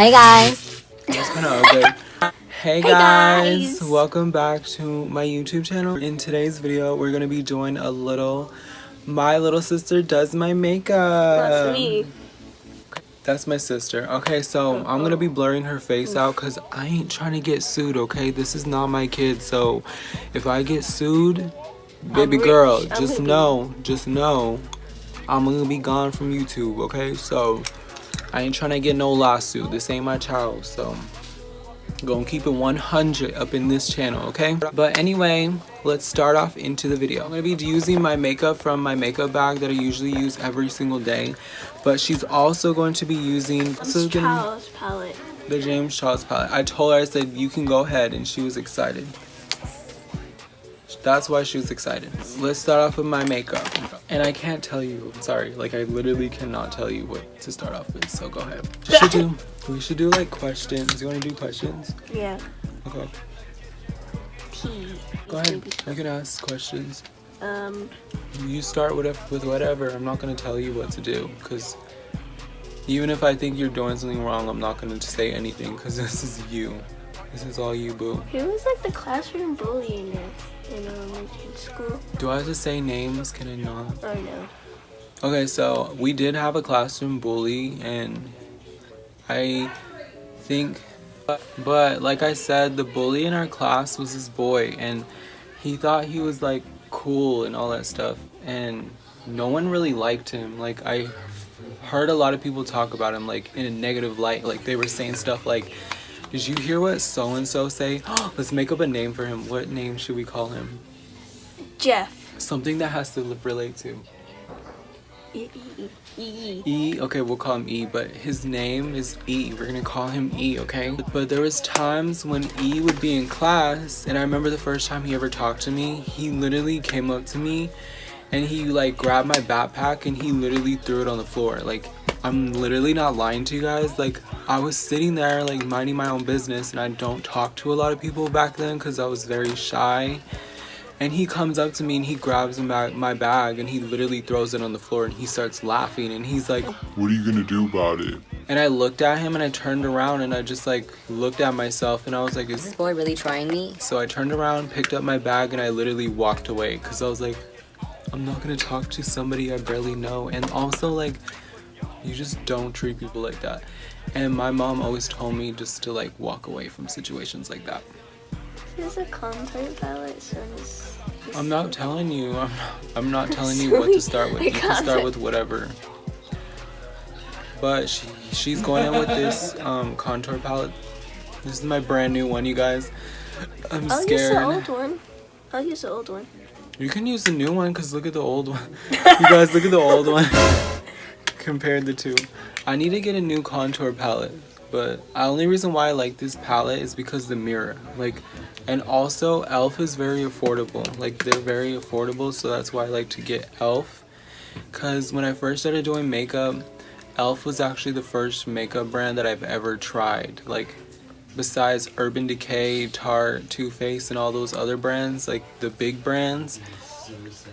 Hey guys. That's kind of ugly. Hey guys, welcome back to my YouTube channel. In today's video, we're gonna be doing a little My Little Sister Does My Makeup. That's me. That's my sister. Okay, so I'm gonna be blurring her face out because I ain't trying to get sued, okay? This is not my kid, so if I get sued, baby girl, just know I'm gonna be gone from YouTube, okay? So I ain't trying to get no lawsuit. This ain't my child, so gonna keep it 100 up in this channel, okay? But anyway, let's start off into the video. I'm gonna be using my makeup from my makeup bag that I usually use every single day, but she's also going to be using the James Charles palette. I told her, I said, you can go ahead, and she was excited. That's why she was excited. Let's start off with my makeup. And I can't tell you, sorry, like I literally cannot tell you what to start off with, so go ahead. We should do like questions. You want to do questions? Yeah. Okay. Go ahead, you can ask questions. You start with whatever. I'm not going to tell you what to do, because even if I think you're doing something wrong, I'm not going to say anything, because this is you. This is all you, boo. Who was like the classroom bully in school? Do I have to say names? Can I not? Oh no. Okay, so we did have a classroom bully, and I think, but like I said, the bully in our class was this boy, and he thought he was like cool and all that stuff, and no one really liked him. Like I heard a lot of people talk about him like in a negative light. Like they were saying stuff like, did you hear what so-and-so say? Let's make up a name for him. What name should we call him? Jeff. Something that has to relate to. E. E? Okay, we'll call him E, but his name is E. We're gonna call him E, okay? But there was times when E would be in class, and I remember the first time he ever talked to me, he literally came up to me, and he like grabbed my backpack, and he literally threw it on the floor. Like, I'm literally not lying to you guys. Like, I was sitting there like minding my own business, and I don't talk to a lot of people back then because I was very shy. And he comes up to me and he grabs my bag and he literally throws it on the floor, and he starts laughing, and he's like, what are you gonna do about it? And I looked at him and I turned around and I just like looked at myself, and I was like, is this boy really trying me? So I turned around, picked up my bag, and I literally walked away because I was like, I'm not gonna talk to somebody I barely know. And also, like, you just don't treat people like that. And my mom always told me just to like walk away from situations like that. There's a contour palette, so I'm not telling you. I'm not telling you what to start with. You can start with whatever. But she's going in with this contour palette. This is my brand new one, you guys. I'm scared. I'll use the old one. I'll use the old one. You can use the new one, because look at the old one. You guys, look at the old one. Compared the two. I need to get a new contour palette. But the only reason why I like this palette is because the mirror. Like, and also e.l.f. is very affordable. Like, they're very affordable, so that's why I like to get e.l.f. Because when I first started doing makeup, e.l.f. was actually the first makeup brand that I've ever tried. Like, besides Urban Decay, Tarte, Too Faced, and all those other brands, like the big brands,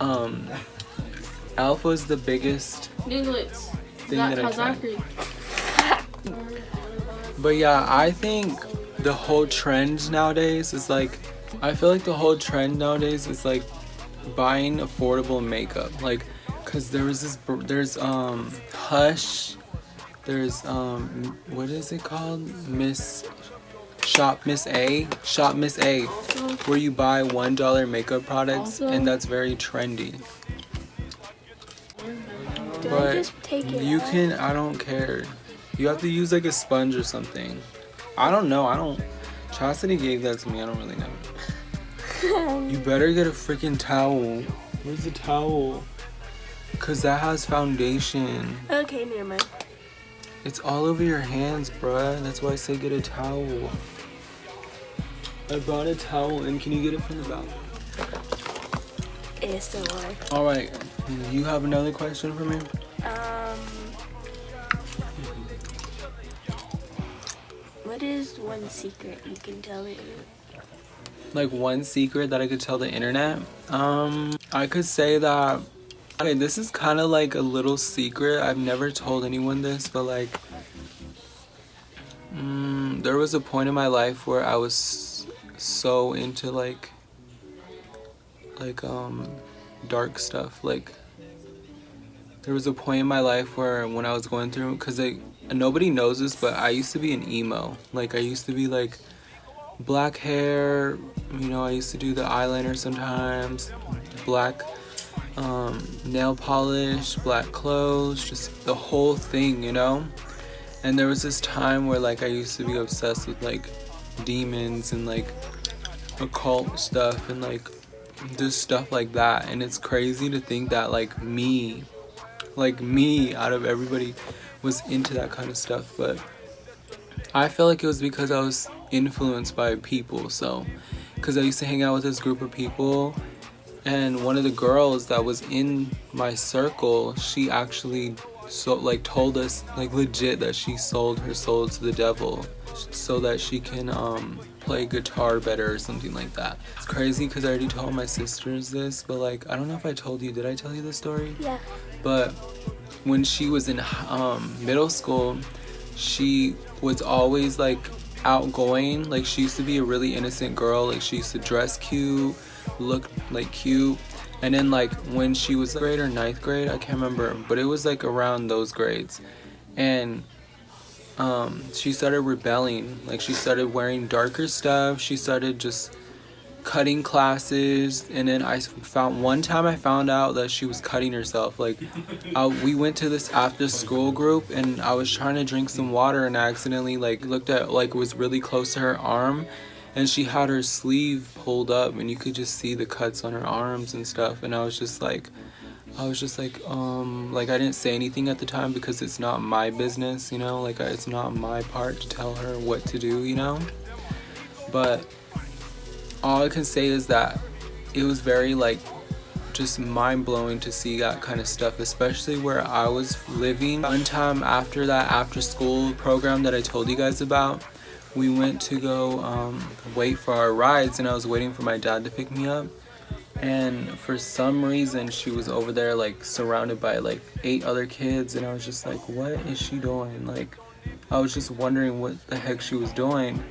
e.l.f. was the biggest thing that I tried. Zachary. But yeah, I think the whole trend nowadays is like, I feel like the whole trend nowadays is like buying affordable makeup. Like, cause there's Hush, there's what is it called? Shop Miss A, where you buy $1 makeup products, and that's very trendy. But you can, I don't care. You have to use like a sponge or something. I don't know. Chastity gave that to me. I don't really know. You better get a freaking towel. Where's the towel? Cause that has foundation. Okay, never mind. It's all over your hands, bruh. That's why I say get a towel. I brought a towel, and can you get it from the back? ASMR. Alright, you have another question for me? What is one secret you can tell me? Like one secret that I could tell the internet? I could say that, okay, this is kind of like a little secret. I've never told anyone this, but like, there was a point in my life where I was so into like dark stuff. Like there was a point in my life where when I was going through, because nobody knows this, but I used to be an emo. Like I used to be like black hair, you know, I used to do the eyeliner sometimes, black nail polish, black clothes, just the whole thing, you know. And there was this time where like I used to be obsessed with like demons and like occult stuff and like just stuff like that. And it's crazy to think that like me out of everybody was into that kind of stuff. But I feel like it was because I was influenced by people. So because I used to hang out with this group of people, and one of the girls that was in my circle, she actually told us like legit that she sold her soul to the devil so that she can play guitar better or something like that. It's crazy because I already told my sisters this, but like I don't know if I told you. Did I tell you this story? Yeah. But when she was in middle school, she was always like outgoing. Like she used to be a really innocent girl. Like she used to dress cute, look like cute. And then like when she was grade or ninth grade, I can't remember, but it was like around those grades. And she started rebelling. Like she started wearing darker stuff. She started just cutting classes. And then one time I found out that she was cutting herself. Like we went to this after school group and I was trying to drink some water and I accidentally like looked at like was really close to her arm, and she had her sleeve pulled up and you could just see the cuts on her arms and stuff. And I was just like I didn't say anything at the time because it's not my business, you know, like it's not my part to tell her what to do, you know. But all I can say is that it was very like just mind-blowing to see that kind of stuff, especially where I was living. One time after that after school program that I told you guys about, we went to go wait for our rides, and I was waiting for my dad to pick me up. And for some reason she was over there like surrounded by like 8 other kids, and I was just like, what is she doing? Like I was just wondering what the heck she was doing.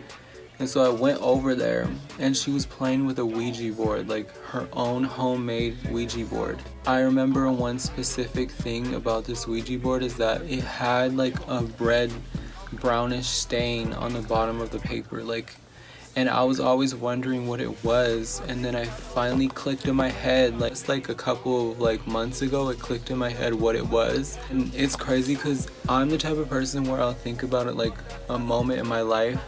And so I went over there and she was playing with a Ouija board, like her own homemade Ouija board. I remember one specific thing about this Ouija board is that it had like a red brownish stain on the bottom of the paper, like, and I was always wondering what it was. And then I finally clicked in my head, like it's like a couple of like months ago, it clicked in my head what it was. And it's crazy because I'm the type of person where I'll think about it like a moment in my life,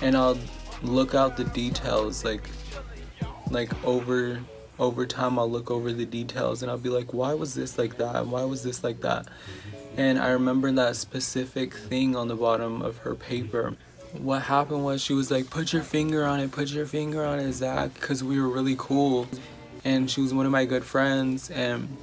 and I'll look out the details, like over time I'll look over the details and I'll be like, why was this like that? Why was this like that? And I remember that specific thing on the bottom of her paper. What happened was she was like, put your finger on it, Zach, because we were really cool. And she was one of my good friends, and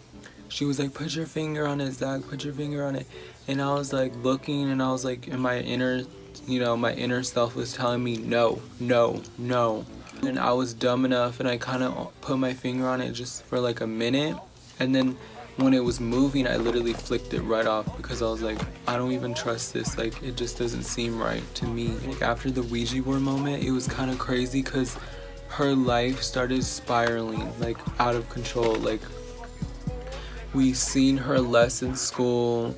she was like, put your finger on it, Zach, put your finger on it. And I was like looking, and I was like, in my inner, you know, my inner self was telling me no, no, no. And I was dumb enough, and I kind of put my finger on it just for like a minute. And then when it was moving, I literally flicked it right off because I was like, I don't even trust this. Like, it just doesn't seem right to me. Like, after the Ouija board moment, it was kind of crazy because her life started spiraling, like, out of control. Like, we seen her less in school.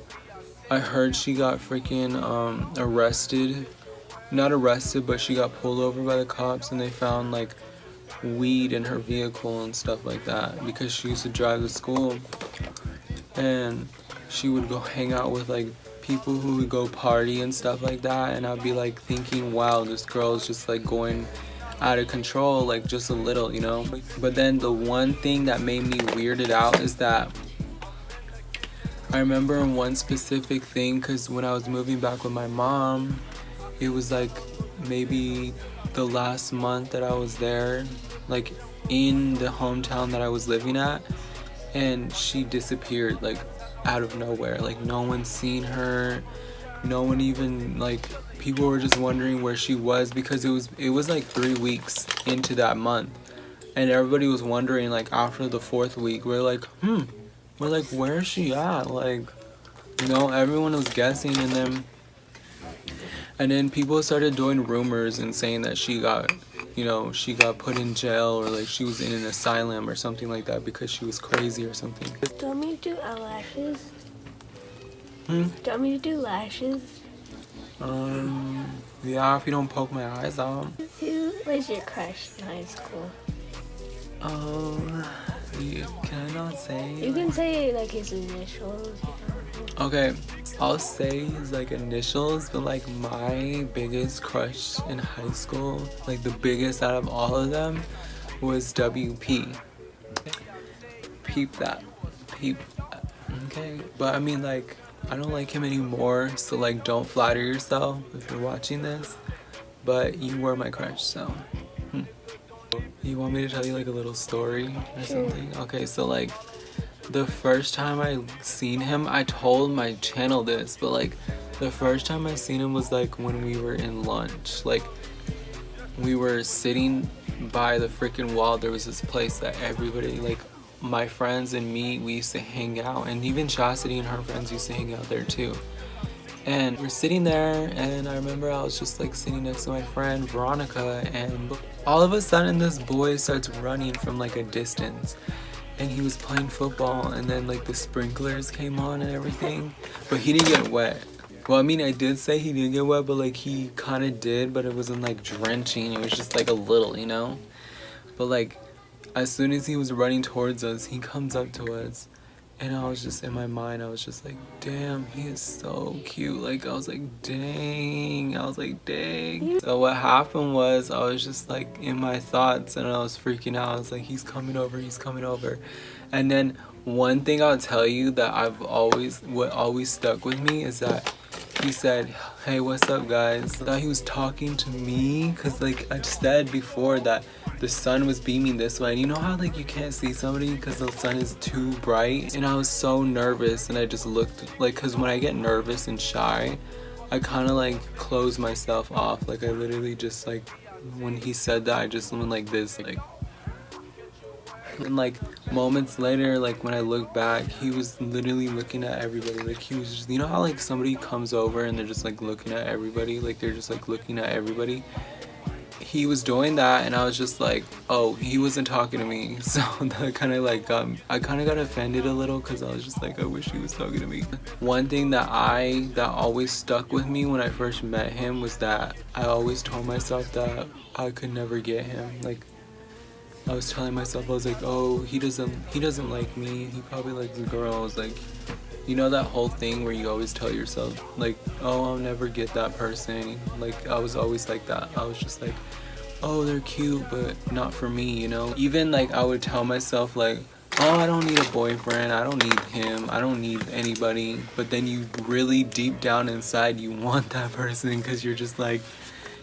I heard she got freaking arrested. Not arrested, but she got pulled over by the cops and they found, like, weed in her vehicle and stuff like that because she used to drive to school. And she would go hang out with like people who would go party and stuff like that, and I'd be like thinking, wow, this girl is just like going out of control, like just a little, you know. But then the one thing that made me weirded out is that I remember one specific thing, because when I was moving back with my mom, it was like maybe the last month that I was there, like in the hometown that I was living at, and she disappeared like out of nowhere. Like no one seen her, no one even, like, people were just wondering where she was because it was like 3 weeks into that month, and everybody was wondering. Like after the 4th week, we're like where is she at? Like, you know, everyone was guessing. And And then people started doing rumors and saying that she got, you know, she got put in jail or like she was in an asylum or something like that because she was crazy or something. Do you want me to do eyelashes? Hmm? Do you want me to do lashes? Yeah, if you don't poke my eyes out. Who was your crush in high school? Can I not say? You can say like his initials. Okay, I'll say his like initials, but like my biggest crush in high school, like the biggest out of all of them, was WP. Peep that. Peep that. Okay. But I mean, like, I don't like him anymore, so like don't flatter yourself if you're watching this. But you were my crush, so. You want me to tell you like a little story or something? Okay, so like the first time I seen him, I told my channel this, but like the first time I seen him was like when we were in lunch. Like we were sitting by the freaking wall. There was this place that everybody, like my friends and me, we used to hang out, and even Chastity and her friends used to hang out there too. And we're sitting there, and I remember I was just like sitting next to my friend Veronica, and all of a sudden this boy starts running from like a distance, and he was playing football, and then like the sprinklers came on and everything, but he didn't get wet. Well, I mean, I did say he didn't get wet, but like he kind of did, but it wasn't like drenching. It was just like a little, you know. But like as soon as he was running towards us, he comes up to us. And I was just, in my mind, I was just like, damn, he is so cute. Like, I was like, dang. I was like, dang. So what happened was, I was just like in my thoughts, and I was freaking out. I was like, he's coming over, he's coming over. And then one thing I'll tell you that what always stuck with me is that he said, hey, what's up, guys? I thought he was talking to me, because like I said before that the sun was beaming this way, and you know how like you can't see somebody because the sun is too bright. And I was so nervous, and I just looked like, because when I get nervous and shy, I kind of like close myself off. Like I literally just like, when he said that, I just went like this, like. And like moments later, like when I look back, he was literally looking at everybody. Like he was just, you know how like somebody comes over and they're just like looking at everybody, like they're just like looking at everybody. He was doing that, and I was just like, oh, he wasn't talking to me. So that kind of like I kind of got offended a little, because I was just like, I wish he was talking to me. One thing that always stuck with me when I first met him was that I always told myself that I could never get him. Like I was telling myself, I was like, oh, he doesn't like me, he probably likes girls. Like, you know that whole thing where you always tell yourself like, oh, I'll never get that person. Like I was always like that. I was just like, oh, they're cute, but not for me, you know. Even like I would tell myself like, oh, I don't need a boyfriend, I don't need him, I don't need anybody. But then you really deep down inside, you want that person, because you're just like,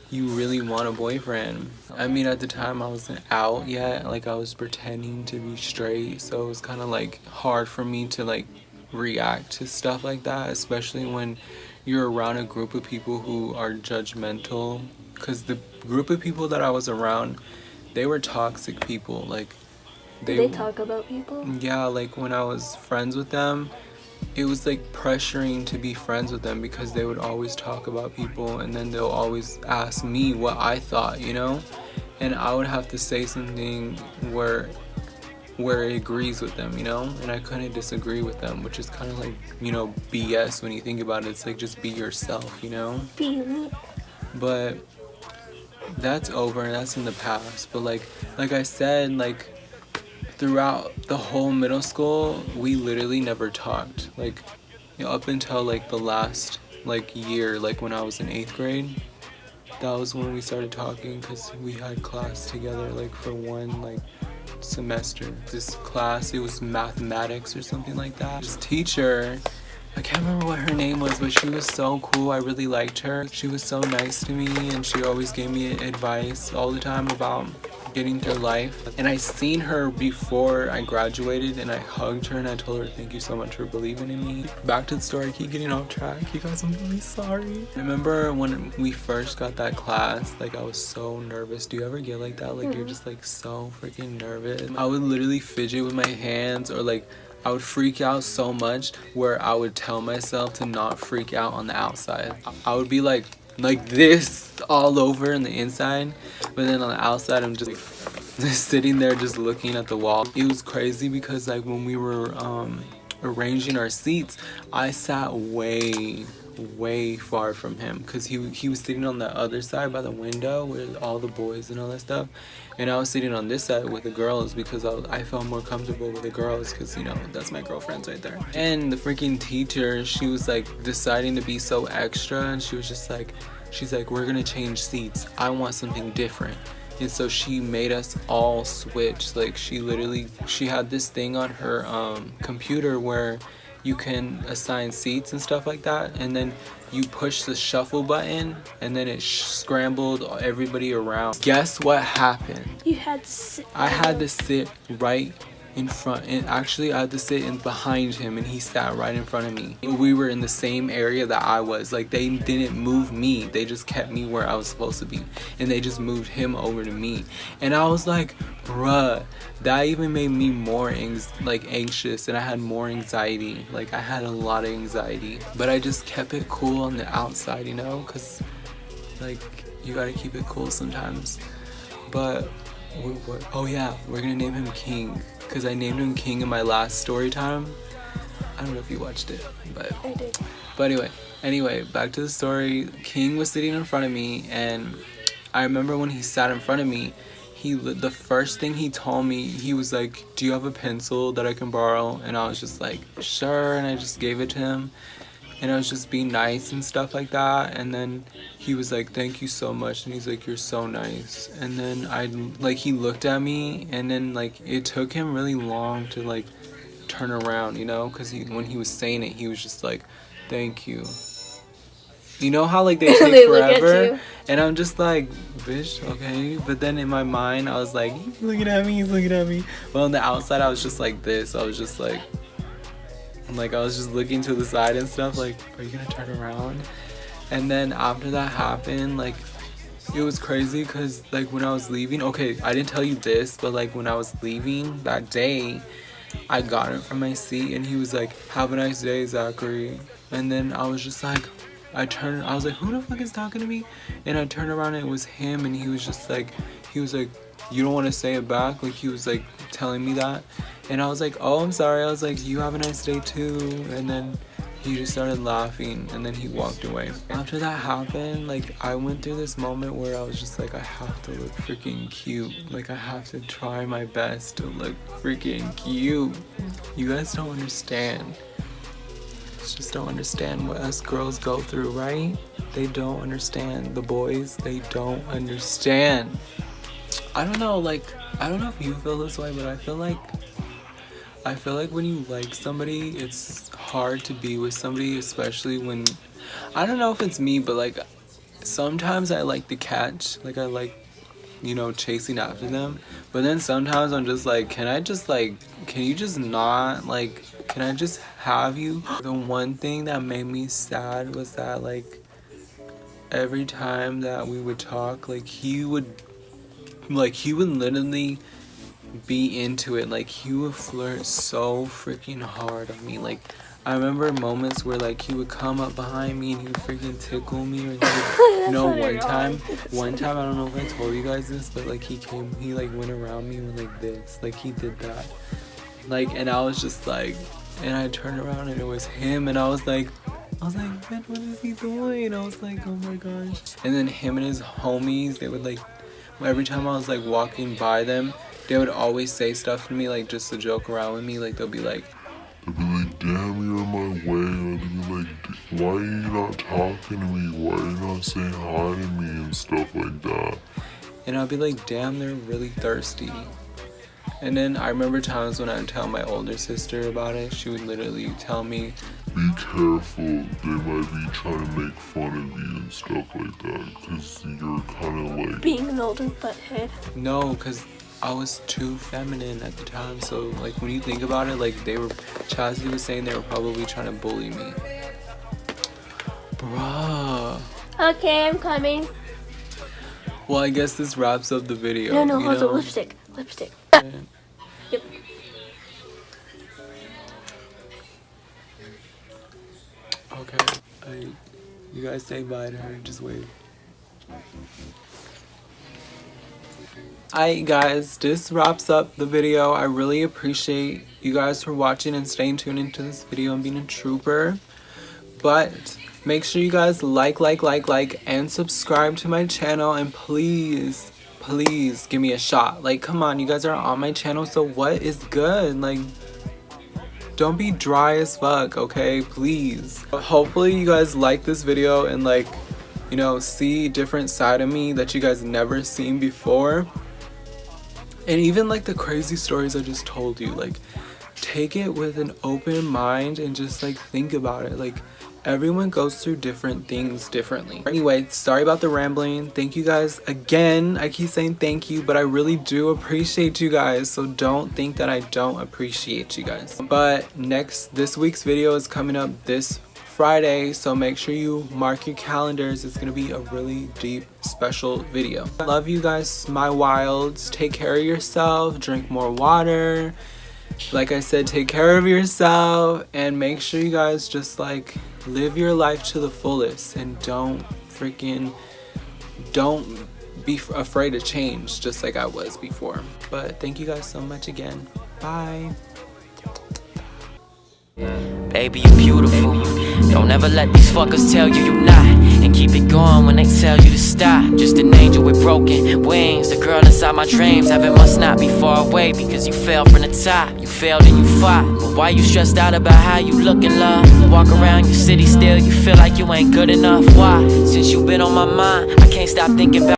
you really want a boyfriend. I mean, at the time I wasn't out yet, like I was pretending to be straight, so it was kind of like hard for me to like react to stuff like that, especially when you're around a group of people who are judgmental. Because the group of people that I was around, they were toxic people. Like they talk about people? Yeah, like when I was friends with them, it was like pressuring to be friends with them, because they would always talk about people, and then they'll always ask me what I thought, you know. And I would have to say something where it agrees with them, you know, and I couldn't disagree with them, which is kind of like, you know, BS when you think about it. It's like, just be yourself, you know. But that's over, and that's in the past. But like I said, like throughout the whole middle school, we literally never talked. Like, you know, up until like the last like year, like when I was in 8th grade, that was when we started talking, because we had class together like for one like semester. This class, it was mathematics or something like that. This teacher, I can't remember what her name was, but she was so cool. I really liked her. She was so nice to me, and she always gave me advice all the time about getting through life. And I seen her before I graduated, and I hugged her and I told her thank you so much for believing in me. Back to the story, I keep getting off track. You guys, I'm really sorry. I remember when we first got that class, like I was so nervous. Do you ever get like that? Like you're just like so freaking nervous. I would literally fidget with my hands, or like I would freak out so much where I would tell myself to not freak out on the outside. I would be like like this all over on the inside, but then on the outside I'm just like, sitting there just looking at the wall. It was crazy because like when we were arranging our seats, I sat way far from him because he was sitting on the other side by the window with all the boys and all that stuff, and I was sitting on this side with the girls because I felt more comfortable with the girls because, you know, that's my girlfriends right there. And the freaking teacher, she was like deciding to be so extra, and she was just like, she's like, we're gonna change seats, I want something different. And so she made us all switch. Like she had this thing on her computer where you can assign seats and stuff like that, and then you push the shuffle button and then it scrambled everybody around. Guess what happened? You had to sit. I had to sit right in front, and actually I had to sit in behind him, and he sat right in front of me. We were in the same area that I was. Like they didn't move me, they just kept me where I was supposed to be, and they just moved him over to me. And I was like, bruh, that even made me more anxious, and I had more anxiety. Like I had a lot of anxiety, but I just kept it cool on the outside, you know, because like you gotta keep it cool sometimes. But oh yeah, we're gonna name him King, because I named him King in my last story time. I don't know if you watched it, but I did. But anyway, back to the story. King was sitting in front of me, and I remember when he sat in front of me, the first thing he told me, he was like, do you have a pencil that I can borrow? And I was just like, sure, and I just gave it to him, and I was just being nice and stuff like that. And then he was like, thank you so much, and he's like, you're so nice. And then he looked at me, and then like it took him really long to like turn around, you know, because when he was saying it, he was just like, thank you. You know how like they take They look at forever, you. and I'm just like, bitch, okay. But then in my mind I was like, he's looking at me, he's looking at me. Well, on the outside I was just like this. I was just like I was just looking to the side and stuff, like, are you gonna turn around? And then after that happened, like it was crazy because like when I was leaving, okay, I didn't tell you this, but like when I was leaving that day, I got it from my seat, and he was like, have a nice day, Zachary. And then I was just like, I was like, who the fuck is talking to me? And I turned around and it was him, and he was like, you don't want to say it back? Like he was like telling me that. And I was like, oh, I'm sorry. I was like, you have a nice day too. And then he just started laughing, and then he walked away. After that happened, like I went through this moment where I was just like, I have to look freaking cute. Like I have to try my best to look freaking cute. You guys don't understand. Just don't understand what us girls go through, right? They don't understand. The boys, they don't understand. I don't know if you feel this way, but I feel like when you like somebody, it's hard to be with somebody, especially when, I don't know if it's me, but like sometimes I like the catch, like I like, you know, chasing after them, but then sometimes I'm just like, can you just not, like, can I just have you? The one thing that made me sad was that like every time that we would talk, like he would literally be into it. Like he would flirt so freaking hard on me. Like I remember moments where like he would come up behind me and he would freaking tickle me, or he would, you know, one time I don't know if I told you guys this, but like he like went around me with like this, like he did that, like, and I was just like, and I turned around and it was him, and I was like, man, what is he doing? And I was like, oh my gosh. And then him and his homies, they would like, every time I was like walking by them, they would always say stuff to me, like just to joke around with me. Like they'll be like, damn, you're in my way. Or they'd be like, why are you not talking to me? Why are you not saying hi to me and stuff like that? and I'll be like, damn, they're really thirsty. And then I remember times when I would tell my older sister about it, she would literally tell me, be careful, they might be trying to make fun of you and stuff like that, because you're kind of like... Being an older butthead. no, because I was too feminine at the time. So like when you think about it, like Chastity was saying they were probably trying to bully me. Bruh. Okay, I'm coming. Well, I guess this wraps up the video. No, you hold know? on, lipstick. Yeah. Yep. Okay. You guys say bye to her. Just wave. Alright guys, this wraps up the video. I really appreciate you guys for watching and staying tuned into this video and being a trooper. But make sure you guys like, and subscribe to my channel. And please give me a shot. Like, come on, you guys are on my channel, so what is good? Like, don't be dry as fuck, okay? Please. Hopefully you guys like this video and, like, you know, see a different side of me that you guys never seen before. And even like the crazy stories I just told you, like, take it with an open mind and just like think about it. Like, everyone goes through different things differently. Anyway, sorry about the rambling. Thank you guys again. I keep saying thank you, but I really do appreciate you guys, so don't think that I don't appreciate you guys. But this week's video is coming up this Friday, so make sure you mark your calendars. It's gonna be a really deep, special video. I love you guys, my Wylds. Take care of yourself, drink more water. Like I said, take care of yourself, and make sure you guys just like live your life to the fullest, and don't be afraid to change, just like I was before. But thank you guys so much again. Bye. Baby, you're beautiful. Don't ever let these fuckers tell you you're not, and keep it going when they tell you to stop. Just an angel with broken wings, the girl inside my dreams. Heaven must not be far away, because you fell from the top. You failed and you fought, but why you stressed out about how you look in love? You walk around your city still, you feel like you ain't good enough. Why? Since you been on my mind, I can't stop thinking about